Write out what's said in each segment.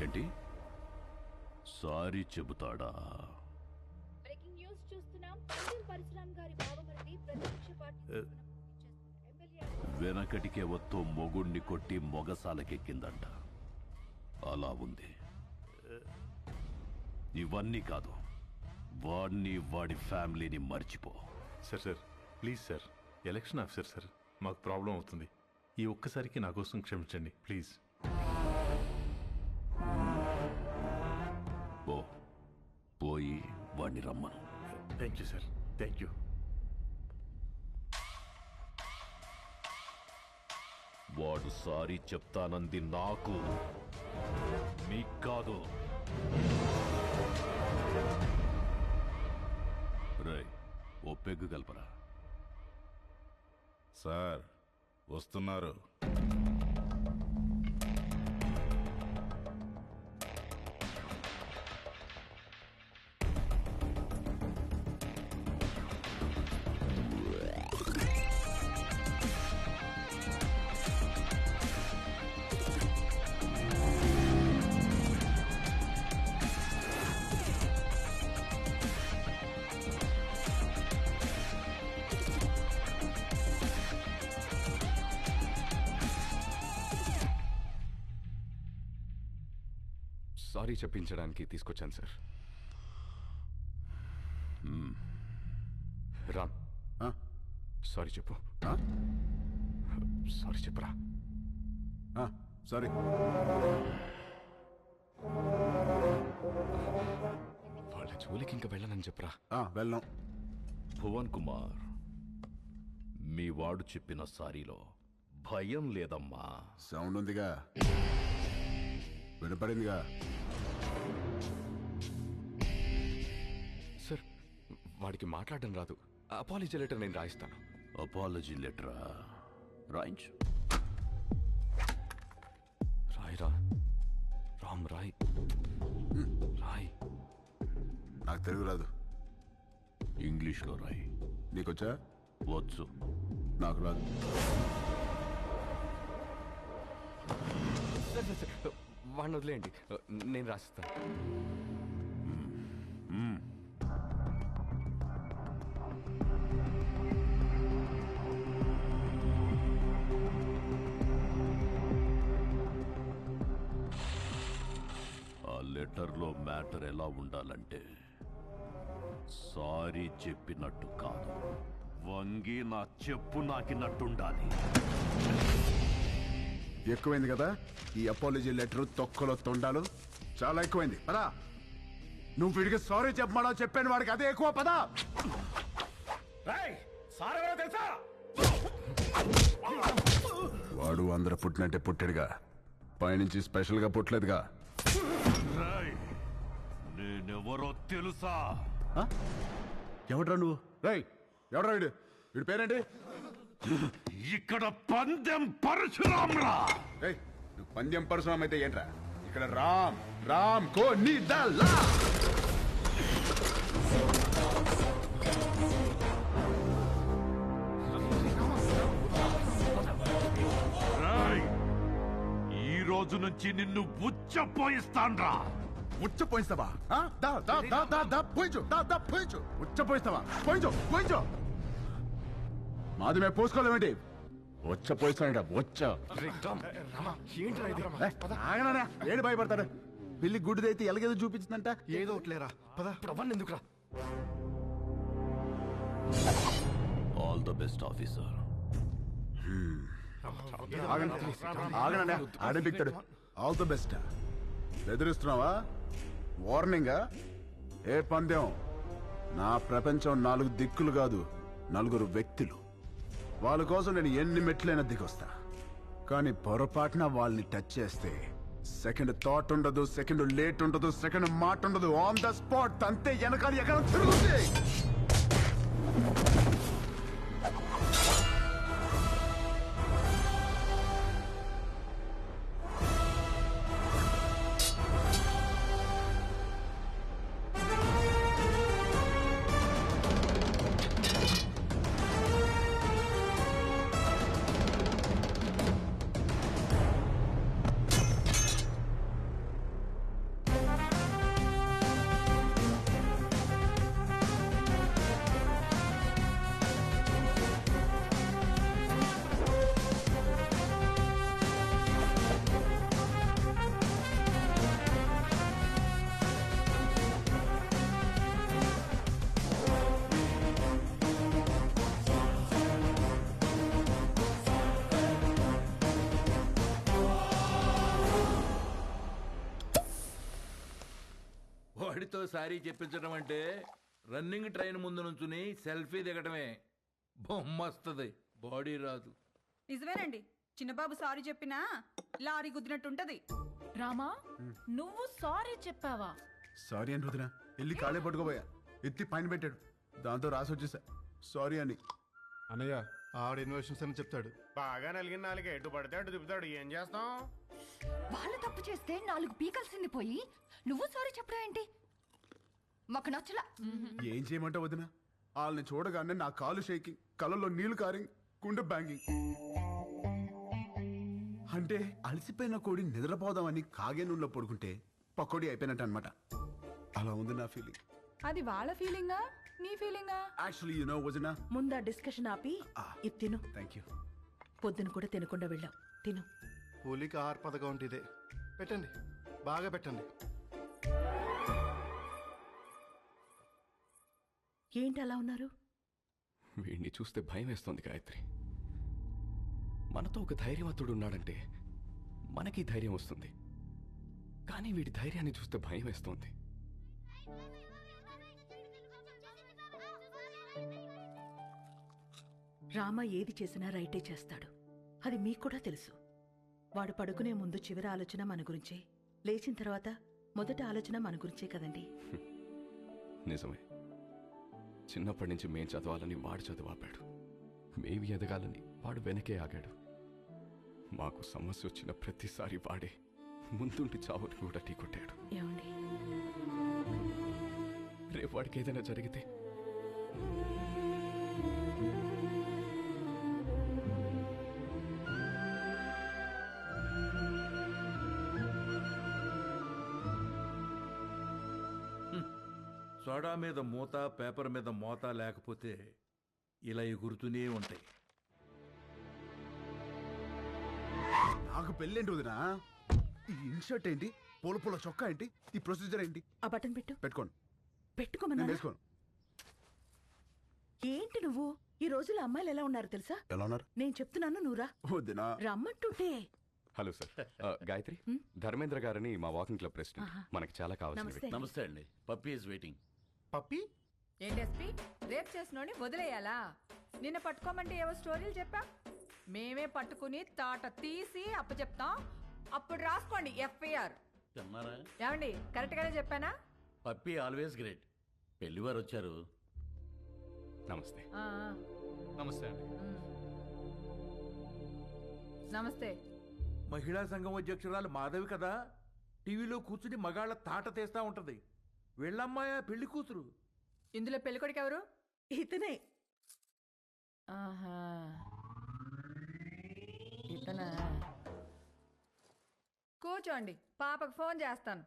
ఏంటి sorry చెబుతాడా? Breaking news చూస్తున్నాం. పండిల్ పరశురామ్ గారి బావమరిది ప్రతిపక్ష పార్టీ వెనకటికే వత్తు మొగుణ్ణి కొట్టి మొగసాలకెక్కిందంట. అలా ఉంది. ఇవన్నీ కాదు, వాడిని వాడి ఫ్యామిలీని మర్చిపో. Sir please sir, election officer sir, మాకు ప్రాబ్లం అవుతుంది. ఈ ఒక్కసారికి నా కోసం క్షమించండి ప్లీజ్. పోయి వాడిని రమ్మను. Thank you sir, thank you. వాడు సారీ చెప్తానంది నాకు, మీకు కాదు. రై, ఓ పెగ్గు కలపరా. సార్ వస్తున్నారు. సారీ చెప్పించడానికి తీసుకొచ్చాను సార్. రామ్, సారీ చెప్పు. సారీ చెప్పురా. సారీ. వాళ్ళ జోలికి ఇంకా వెళ్ళనని చెప్పరా. వెళ్ళాం. భువన్ కుమార్, మీ వాడు చెప్పిన సారీలో భయం లేదమ్మా. సౌండ్ ఉందిగా, వినపడిందిగా. సార్, వాడికి మాట్లాడడం రాదు. అపాలజీ లెటర్ నేను రాయిస్తాను. అపాలజీ లెటరా? రాయించు. రాయిరా రామ్, రాయ్ రాయ్. నాకు తెలుగు రాదు. ఇంగ్లీష్లో రాయి. నీకొచ్చా? వచ్చు. నాకు రాదు. సార్, వాడిని వదిలేయండి, నేను రాసిస్తాను. ఆ లెటర్లో మ్యాటర్ ఎలా ఉండాలంటే, సారీ చెప్పినట్టు కాదు, వంగి నా చెప్పు నాకినట్టుండాలి. ఎక్కువైంది కదా ఈ అపాలజీ లెటర్, తొక్కలో తొండాలు చాలా ఎక్కువైంది. పదా, నువ్వు వీడికి సారీ చెప్పమా చెప్పాను, వాడికి అదే ఎక్కువ. పదా. వాడు అందరూ పుట్టినట్టే పుట్టాడుగా, పైనుంచి స్పెషల్ గా పుట్టలేదుగా. నేనెవరో తెలుసా? ఎవడ్రా నువ్వు? రై, ఎవడ్రా వీడు? వీడి పేరేంటి? ఇక్కడ పందెం పరశురామ్రా. నువ్వు పందెం పరశురామ్ అయితే ఏంట్రా? ఇక్కడ రామ్ రామ్ కో నిదలా. ఈ రోజు నుంచి నిన్ను ఉచ్చపోయిస్తాన్రా. ఉచ్చపోయిస్తావా? ఉచ్చపోయిస్తావా? పోయించు. మాది మేము పోసుకోలేమేంటి? ఉచ్చపోయిస్తాడ. ఆగనా? ఏడు భయపడతాడు. పిల్లి గుడ్డిదైతే ఎలాగేదో చూపించిందంట. ఏదో ఒకట్లేరా, పద. అవన్నీ ఎందుకురా? All the best officer. ఆగనా? ఆడే బిక్తాడు. All the best. బెదిరిస్తున్నావా? వార్నింగా? ఏ పందెం? నా ప్రపంచం 4 దిక్కులు కాదు, 4 వ్యక్తులు. వాళ్ళ కోసం నేను ఎన్ని మెట్లైనా దిగొస్తా. కానీ పొరపాటున వాళ్ళని టచ్ చేస్తే సెకండ్ థాట్ ఉండదు, సెకండ్ లేట్ ఉండదు, సెకండ్ మాట ఉండదు. ఆన్ ద స్పాట్ అంతే. వెనకాల ఎక్కడ తిరుగుతుంది. వాడితో సారీ చెప్పించడం అంటే రన్నింగ్ ట్రైన్ ముందు నుంచుని సెల్ఫీ దిగటమే. బొమ్మస్తుంది, బాడీ రాదు. నిజమేనండి, చిన్నబాబు సారీ చెప్పినా లారీ గుద్దినట్టుంటది. రామా, నువ్వు సారీ చెప్పావా? సారీ అని వదినా వెళ్ళి కాళ్ళే పట్టుకోబోయా, ఎత్తి పైన పెట్టాడు, దాంతో రాసి వచ్చేసా సారీ అని. అన్నయ్య ఆడ ఇన్వెషన్స్ అని చెప్తాడు. బాగా నలిగిన నాలుగు ఎటు పడితే అటు తిప్పుతాడు, ఏం చేస్తాం? వాళ్ళు తప్పు చేస్తే 4 పీకల్సింది పోయి నువ్వు సారీ చెప్పడం ఏంటి? మాకు నచ్చలా. ఏం చేయమంటావు వదినా? వాళ్ళని చూడగానే నా కాలు షేకింగ్, కళ్ళల్లో నీళ్లు కారింగ్, గుండె బ్యాంగింగ్. అంటే అలసిపోయిన కోడి నిద్రపోదామని కాగే నూనెలో పడుకుంటే పకోడీ అయిపోయినట్టు అనమాట. అలా ఉంది నా ఫీలింగ్. అది వాళ్ళ ఫీలింగా నీ ఫీలింగా? యాక్చువల్లీ యు నో వదినా, ముందా డిస్కషన్ ఆపి ఇది తిను. Thank you. పొద్దున కూడా తినకుండా వెళ్ళావు, తిను. కూలికి ఆహార పథకం అంటే ఇదే. పెట్టండి, బాగా పెట్టండి. ఏంటి అలా ఉన్నారు? వీడిని చూస్తే భయం వేస్తోంది గాయత్రి. మనతో ఒక ధైర్యవంతుడు ఉన్నాడంటే మనకి ధైర్యం వస్తుంది, కానీ వీడి ధైర్యాన్ని చూస్తే భయం వేస్తోంది. రామ ఏది చేసినా రైటే చేస్తాడు, అది మీకు కూడా తెలుసు. వాడు పడుకునే ముందు చివరి ఆలోచన మన గురించే, లేచిన తర్వాత మొదటి ఆలోచన మన గురించే కదండి. నిజమే. చిన్నప్పటి నుంచి మేం చదవాలని వాడు చదువాపాడు, మేమి ఎదగాలని వాడు వెనకే ఆగాడు. మాకు సమస్య వచ్చిన ప్రతిసారి వాడే ముందుండి చావుని కూడా ఢీకొట్టాడు. ఏమండి, రేపు వాడికి ఏదైనా జరిగితే సోడా మీద మూత, పేపర్ మీద మోత లేకపోతే ఇలా ఎగురుతూనే ఉంటాయి. నాకు పెళ్ళేంటి వదినా? ఈ ఇన్షర్ట్ ఏంటి, పూల పూల చొక్కా ఏంటి, ఈ ప్రొసీజర్ ఏంటి? ఆ బటన్ పెట్టు. పెట్టుకోండి. పెట్టుకోమన్నా? నేను వేసుకోను. ఏంటి నువ్వు? ఈ రోజుల్లో అమ్మాయిలు ఎలా ఉన్నారు తెలుసా? ఎలా ఉన్నారు? నేను చెప్తున్నాను, నువ్వురా. వదినా రమ్మంటుంటే. Hello sir. గాయత్రి, ధర్మేంద్ర గారని మా వాకింగ్ క్లబ్ ప్రెసిడెంట్. మనకి చాలా కావాల్సింది. నమస్తే. నమస్తే అండి. Puppy is waiting. పప్పి ఏంటి ఎస్పీ, రేప్ చేసినోని వదిలేయాలా? నిన్న పట్టుకోమంటే ఏవో స్టోరీలు చెప్పా, మేమే పట్టుకుని తాట తీసి అప్పచెప్తాం. అప్పుడు రాసుకోండి ఎఫ్ఐఆర్. తిన్నారా? ఏమండి, కరెక్ట్ గానే చెప్పానా? Puppy always great. పెళ్లివారు వచ్చారు. నమస్తే. ఆ, ఆ. నమస్తే అండి. నమస్తే. మహిళా సంఘం అధ్యక్షురాలు మాధవి కదా, టీవీలో కూర్చుని మగాళ్ళ తాట తీస్తా ఉంటది. వీళ్ళమ్మాయ పెళ్లి కూతురు. ఇందులో పెళ్ళికొడుకు ఎవరు? ఇతనే. ఆహా, ఇతనా? కూర్చోండి, పాపకు ఫోన్ చేస్తాను.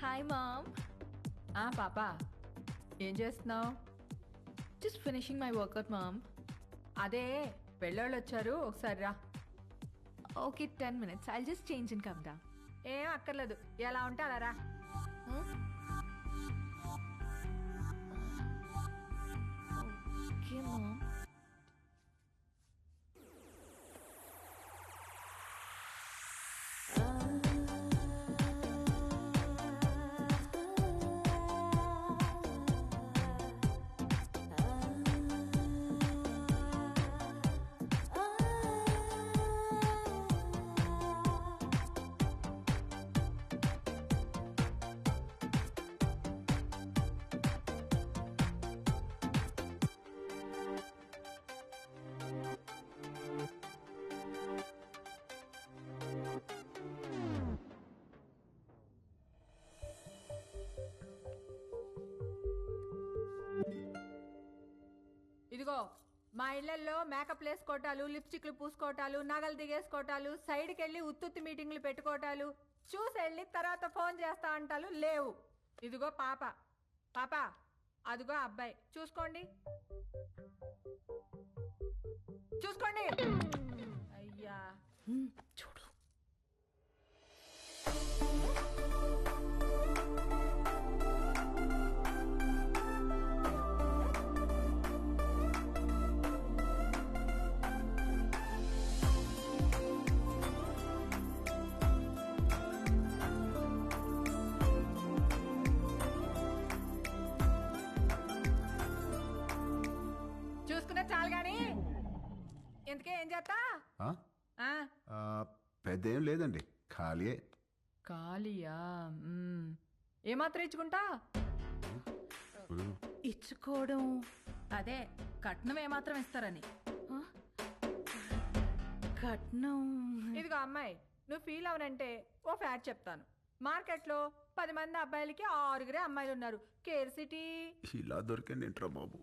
Hi mom. పాపా, ఏం చేస్తున్నావు? Just finishing my workout mom. అదే పెళ్ళోళ్ళు వచ్చారు, ఒకసారి రా. Okay, 10 minutes. I'll just change and come down. ఏం అక్కర్లేదు, ఎలా ఉంటే అలా రా. Okay, mom. ఇదిగో, మా ఇళ్లలో మేకప్ వేసుకోవటాలు, లిప్స్టిక్లు పూసుకోవటాలు, నగలు దిగేసుకోవటాలు, సైడ్కి వెళ్ళి ఉత్తుత్తి మీటింగ్లు పెట్టుకోవటాలు, చూసి వెళ్ళి తర్వాత ఫోన్ చేస్తా అంటాలు లేవు. ఇదిగో పాప, పాప అదిగో అబ్బాయి, చూసుకోండి. చూసుకోండి. అయ్యా చూడు. చూసుకున్నా చాలు గాని ఇంతకే ఏం చేస్తా? పెద్ద ఏం లేదండి, ఖాళీయే. ఖాళీయా? ఏమాత్రం ఇచ్చుకుంటా? ఇచ్చుకోవడం అదే కట్నం ఏమాత్రం ఇస్తారని. కట్నం. ఇదిగో అమ్మాయి, నువ్వు ఫీల్ అవనంటే ఓ ఫ్యాక్ట్ చెప్తాను. మార్కెట్లో 10 మంది అబ్బాయిలకి 6 అమ్మాయిలు ఉన్నారు. Care city. ఇలా దొరికింది ఏంట్రా బాబు?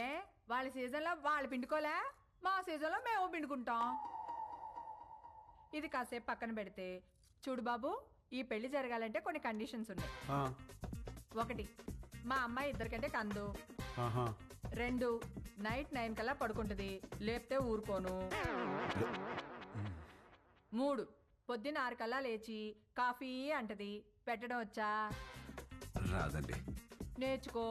ఏ వాళ్ళ సీజన్లో వాళ్ళు పిండుకోలే, మా సీజన్లో మేము పిండుకుంటాం. ఇది కాసేపు పక్కన పెడితే చూడు బాబు, ఈ పెళ్లి జరగాలంటే కొన్ని కండిషన్స్ ఉన్నాయి. 1, మా అమ్మాయి ఇద్దరికంటే కందు. 2, నైట్ 9 కల్లా పడుకుంటుంది, లేపితే ఊరుకోను. 3, పొద్దున్న 6 కల్లా లేచి కాఫీ అంటది. పెట్టడం వచ్చా? రాదండి. నేర్చుకో.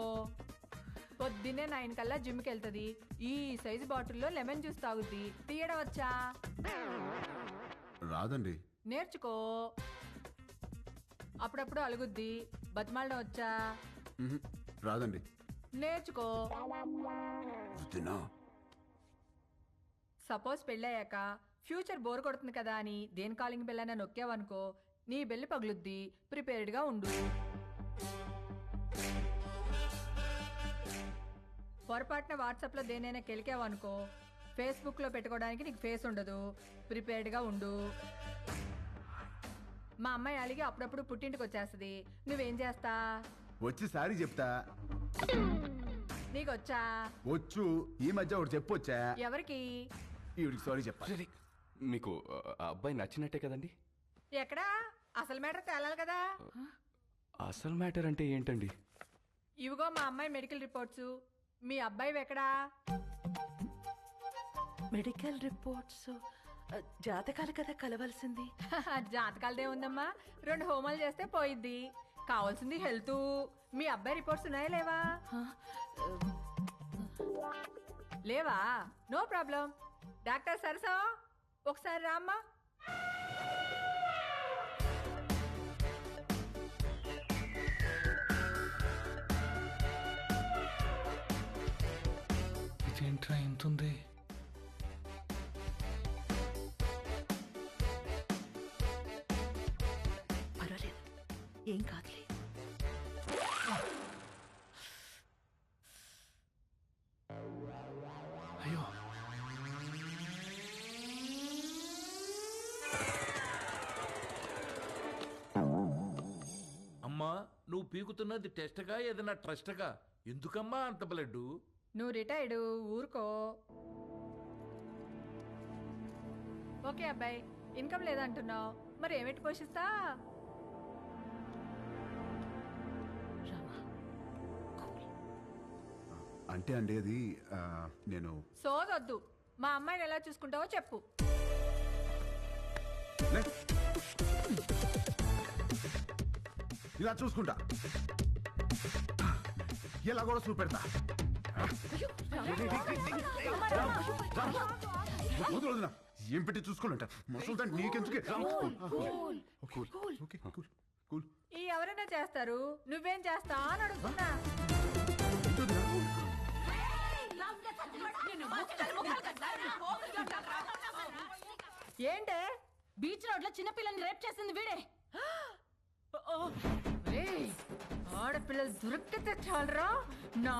పొద్దున్నే 9 కల్లా జిమ్కి వెళ్తుంది. ఈ సైజు బాటిల్లో లెమన్ జ్యూస్ తాగుద్ది. తీయడం వచ్చా? రాదండి. నేర్చుకో. అప్పుడప్పుడు అలుగుద్ది. బతిమాలడం వచ్చా? రాదండి. నేర్చుకో. సపోజ్ పెళ్ళయ్యాక ఫ్యూచర్ బోర్ కొడుతుంది కదా అని దేని కాలింగ్ బెల్ అయినా నొక్కావనుకో, నీ బెల్లి పగులుద్ది. ప్రిపేర్డ్గా ఉండు. పొరపాటున వాట్సాప్లో దేనైనా కెలికావనుకో, ఫేస్బుక్లో పెట్టుకోవడానికి నీకు ఫేస్ ఉండదు. ప్రిపేర్డ్గా ఉండు. మా అమ్మాయి అలిగి అప్పుడప్పుడు పుట్టింటికి వచ్చేస్తుంది. నువ్వేం చేస్తా? వచ్చి సారీ చెప్తా. నీకొచ్చా? వచ్చు. ఈ మధ్య ఒకటి చెప్పొచ్చా? ఎవరికి? ఈవిడికి సారీ చెప్పాలి. మీకు ఆ అబ్బాయి నచ్చినట్టే కదండి? ఎక్కడా? అసలు మ్యాటర్ తేలాలి కదా. అసలు మ్యాటర్ అంటే ఏంటండి? ఇవిగో మా అమ్మాయి మెడికల్ రిపోర్ట్స్. మీ అబ్బాయి ఎక్కడా? Medical reports. జాతకాలు కదా కలవాల్సింది. జాతకాలదే ఉందమ్మా, 2 హోమాలు చేస్తే పోయిద్ది. కావాల్సింది హెల్త్. మీ అబ్బాయి రిపోర్ట్స్ ఉన్నాయా లేవా? లేవా? No problem. డాక్టర్ సరసా ఒకసారి రామ్మా. ఇదేంట్రా ఇంతుంది? పర్వాలేదు, ఏం కాదులే. అయ్యో, అమ్మా నువ్వు పీకుతున్నది టెస్ట్గా ఏదైనా ట్రస్ట్గా? ఎందుకమ్మా అంత బ్లడ్? నువ్వు రిటైర్డ్, ఊరుకో. ఓకే అబ్బాయి, ఇన్కమ్ లేదంటున్నావు, మరి ఏమిటి పోషిస్తా? అంటే అండి అది నేను సోదొద్దు. మా అమ్మాయిని ఎలా చూసుకుంటావో చెప్పు. ఇలా చూసుకుంటా, ఇలా కూడా చూపెడతా. ఏం పెట్టి చూసుకోవాలంట మసలు నీకెందుకే. ఈ ఎవరైనా చేస్తారు, నువ్వేం చేస్తా అని అడుగుతున్నా. ఏంటే? బీచ్ రోడ్ లో చిన్నపిల్లని రేప్ చేసింది వీడే. ఆడపిల్లలు దొరికితే చాలరా నా